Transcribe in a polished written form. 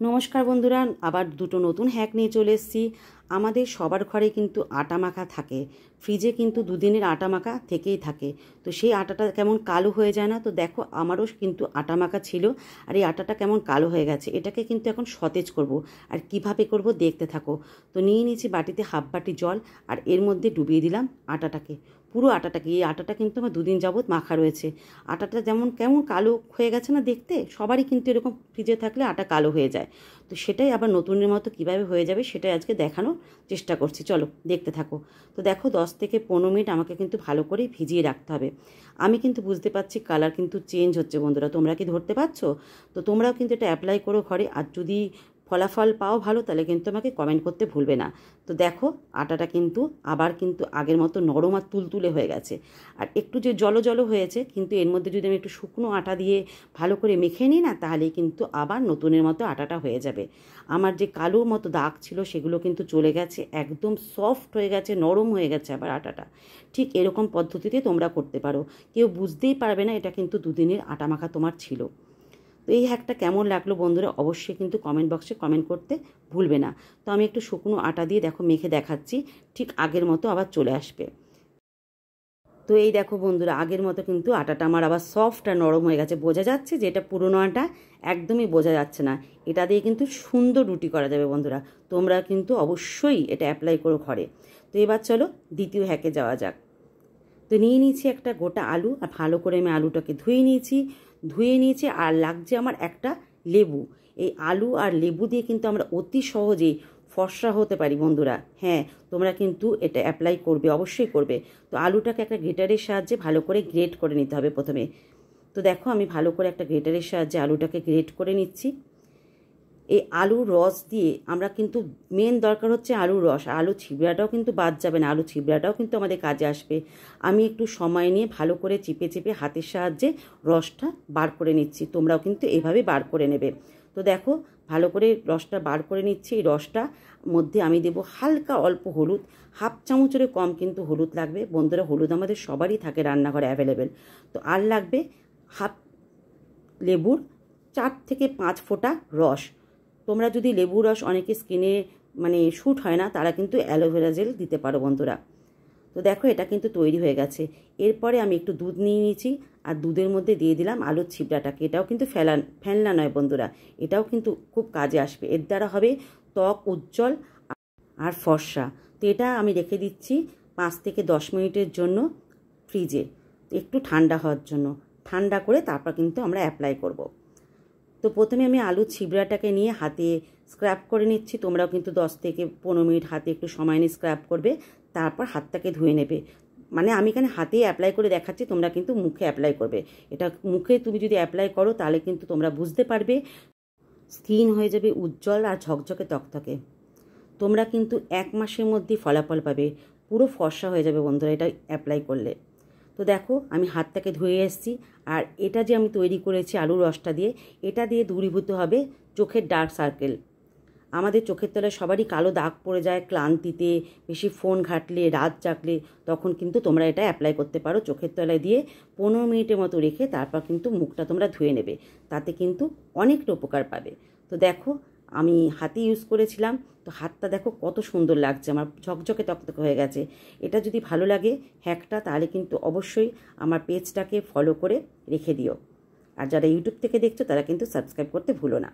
নমস্কার বন্ধুরা, আবার দুটো নতুন হ্যাক নিয়ে চলে এসেছি। আমাদের সবার ঘরে কিন্তু আটা মাখা থাকে, ফ্রিজে কিন্তু দুদিনের আটা মাখা থেকেই থাকে। তো সেই আটাটা কেমন কালো হয়ে যায় না? তো দেখো, আমারও কিন্তু আটা মাখা ছিল, আর এই আটাটা কেমন কালো হয়ে গেছে। এটাকে কিন্তু এখন সতেজ করব, আর কিভাবে করব দেখতে থাকো। তো নিয়ে নিয়েছি বাটিতে হাফ বাটি জল, আর এর মধ্যে ডুবিয়ে দিলাম আটাটাকে, পুরো আটাটাকে। এই আটাটা কিন্তু আমার দুদিন যাবৎ মাখা রয়েছে। আটাটা যেমন কেমন কালো হয়ে গেছে না দেখতে, সবারই কিন্তু এরকম ফ্রিজে থাকলে আটা কালো হয়ে যায়। তো সেটাই আবার নতুনের মতো কীভাবে হয়ে যাবে সেটাই আজকে দেখানোর চেষ্টা করছি, চলো দেখতে থাকো। তো দেখো, 10 থেকে 15 মিনিট আমাকে কিন্তু ভালো করে ভিজিয়ে রাখতে হবে। আমি কিন্তু বুঝতে পারছি কালার কিন্তু চেঞ্জ হচ্ছে বন্ধুরা, তোমরা কি ধরতে পারছো? তো তোমরাও কিন্তু এটা অ্যাপ্লাই করো ঘরে, আর যদি ফলাফল পাও ভালো, তাহলে কিন্তু আমাকে কমেন্ট করতে ভুলবে না। তো দেখো, আটাটা কিন্তু আবার কিন্তু আগের মতো নরম আর তুলতুলে হয়ে গেছে। আর একটু যে জলো জলো হয়েছে, কিন্তু এর মধ্যে যদি আমি একটু শুকনো আটা দিয়ে ভালো করে মেখে নিই না, তাহলেই কিন্তু আবার নতুনের মতো আটাটা হয়ে যাবে। আমার যে কালো মতো দাগ ছিল সেগুলো কিন্তু চলে গেছে, একদম সফট হয়ে গেছে, নরম হয়ে গেছে আবার আটাটা। ঠিক এরকম পদ্ধতিতে তোমরা করতে পারো, কেউ বুঝতেই পারবে না এটা কিন্তু দুদিনের আটা মাখা তোমার ছিল। তো এই হ্যাকটা কেমন লাগলো বন্ধুরা, অবশ্যই কিন্তু কমেন্ট বক্সে কমেন্ট করতে ভুলবে না। তো আমি একটু শুকনো আটা দিয়ে দেখো মেখে দেখাচ্ছি, ঠিক আগের মতো আবার চলে আসবে। তো এই দেখো বন্ধুরা, আগের মতো কিন্তু আটাটা আমার আবার সফট আর নরম হয়ে গেছে। বোঝা যাচ্ছে যে এটা পুরোনো আটা, একদমই বোঝা যাচ্ছে না। এটা দিয়ে কিন্তু সুন্দর রুটি করা যাবে বন্ধুরা। তোমরা কিন্তু অবশ্যই এটা অ্যাপ্লাই করো ঘরে। তো এবার চলো দ্বিতীয় হ্যাকে যাওয়া যাক। তো নিয়ে নিয়েছি একটা গোটা আলু, আর ভালো করে আমি আলুটাকে ধুয়ে নিয়েছি। আর লাগছে আমার একটা লেবু। এই আলু আর লেবু দিয়ে কিন্তু আমরা অতি সহজেই ফর্সা হতে পারি বন্ধুরা। হ্যাঁ, তোমরা কিন্তু এটা অ্যাপ্লাই করবে, অবশ্যই করবে। তো আলুটাকে একটা গ্রেটারের সাহায্যে ভালো করে গ্রেট করে নিতে হবে প্রথমে। তো দেখো, আমি ভালো করে একটা গ্রেটারের সাহায্যে আলুটাকে গ্রেট করে নিচ্ছি। এই আলুর রস দিয়ে আমরা কিন্তু মেন দরকার হচ্ছে আলুর রস, আলু ছিবড়াটাও কিন্তু বাদ যাবে না, আলু ছিবড়াটাও কিন্তু আমাদের কাজে আসবে। আমি একটু সময় নিয়ে ভালো করে চিপে চিপে হাতের সাহায্যে রসটা বার করে নিচ্ছি, তোমরাও কিন্তু এভাবে বার করে নেবে। তো দেখো, ভালো করে রসটা বার করে নিচ্ছি। এই রসটা মধ্যে আমি দেবো হালকা অল্প হলুদ, হাফ চামচের কম কিন্তু হলুদ লাগবে বন্ধুরা। হলুদ আমাদের সবারই থাকে রান্নাঘরে অ্যাভেলেবেল। তো আর লাগবে হাফ লেবুর 4 থেকে 5 ফোঁটা রস। তোমরা যদি লেবুর রস, অনেকে স্কিনে শ্যুট হয় না, তারা কিন্তু অ্যালোভেরা জেল দিতে পারো বন্ধুরা। তো দেখো, এটা কিন্তু তৈরি হয়ে গেছে। এরপরে আমি একটু দুধ নিয়ে নিয়েছি, আর দুধের মধ্যে দিয়ে দিলাম আলুর ছিবড়াটাকে। এটাও কিন্তু ফেলনা নয় বন্ধুরা, এটাও কিন্তু খুব কাজে আসবে। এর দ্বারা হবে ত্বক উজ্জ্বল আর ফর্সা। তো এটা আমি রেখে দিচ্ছি 5 থেকে 10 মিনিটের জন্য ফ্রিজে, একটু ঠান্ডা হওয়ার জন্য। ঠান্ডা করে তারপর কিন্তু আমরা অ্যাপ্লাই করব। তো প্রথমে আমি আলুর ছিবড়াটাকে নিয়ে হাতে স্ক্রাব করে নিচ্ছি। তোমরাও কিন্তু 10 থেকে 15 মিনিট হাতে একটু সময় নিয়ে স্ক্রাব করবে, তারপর হাতটাকে ধুয়ে নেবে। আমি এখানে হাতেই অ্যাপ্লাই করে দেখাচ্ছি, তোমরা কিন্তু মুখে অ্যাপ্লাই করবে। এটা মুখে তুমি যদি অ্যাপ্লাই করো, তাহলে কিন্তু তোমরা বুঝতে পারবে স্কিন হয়ে যাবে উজ্জ্বল আর ঝকঝকে তকতকে। তোমরা কিন্তু 1 মাসের মধ্যেই ফলাফল পাবে, পুরো ফর্সা হয়ে যাবে বন্ধুরা এটা অ্যাপ্লাই করলে। তো দেখো, আমি হাতটাকে ধুয়ে এসেছি। আর এটা যে আমি তৈরি করেছি আলুর রসটা দিয়ে, এটা দিয়ে দূরীভূত হবে চোখের ডার্ক সার্কেল। আমাদের চোখের তলায় সবারই কালো দাগ পড়ে যায় ক্লান্তিতে, বেশি ফোন ঘাঁটলে, রাত জাগলে, তখন কিন্তু তোমরা এটা অ্যাপ্লাই করতে পারো চোখের তলায় দিয়ে 15 মিনিটের মতো রেখে তারপর কিন্তু মুখটা তোমরা ধুয়ে নেবে। তাতে কিন্তু অনেকটা উপকার পাবে। তো দেখো, আমি হাতে ইউজ করেছিলাম, তো হাতটা দেখো কত সুন্দর লাগছে, আমার ঝকঝকে তকতকে হয়ে গেছে। এটা যদি ভালো লাগে হ্যাকটা, তাহলে কিন্তু অবশ্যই আমার পেজটাকে ফলো করে রেখে দিও। আর যারা ইউটিউব থেকে দেখছো, তারা কিন্তু সাবস্ক্রাইব করতে ভুলো না।